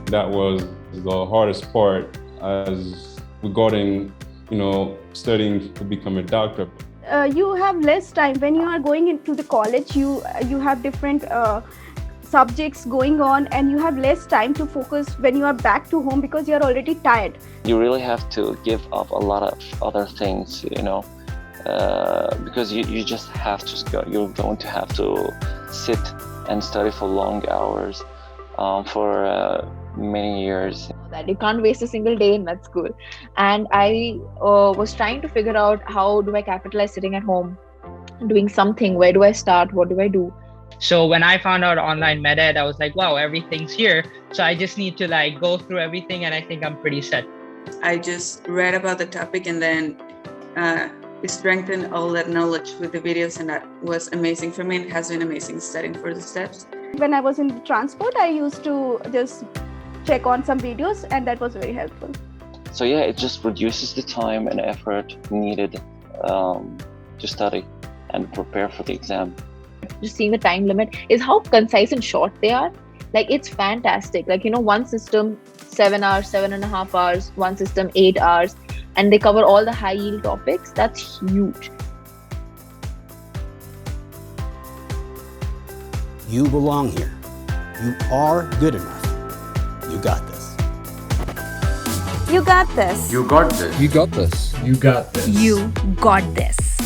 that was the hardest part as regarding, studying to become a doctor. You have less time when you are going into the college. You have different subjects going on, and you have less time to focus when you are back to home because you are already tired. You really have to give up a lot of other things, because you just have to go. You're going to have to sit and study for long hours for many years. That you can't waste a single day in med school. And I was trying to figure out, how do I capitalize sitting at home doing something? Where do I start? What do I do? So when I found out OnlineMedEd, I was like, wow, everything's here. So I just need to go through everything, and I think I'm pretty set. I just read about the topic and then strengthened all that knowledge with the videos, and that was amazing for me. It has been amazing studying for the steps. When I was in the transport, I used to just check on some videos, and that was very helpful. So yeah, it just reduces the time and effort needed to study and prepare for the exam. Just seeing the time limit is how concise and short they are. It's fantastic. One system 7 hours, 7.5 hours, one system 8 hours, and they cover all the high yield topics. That's huge. You belong here. You are good enough. You got this. You got this. You got this. You got this. You got this. You got this.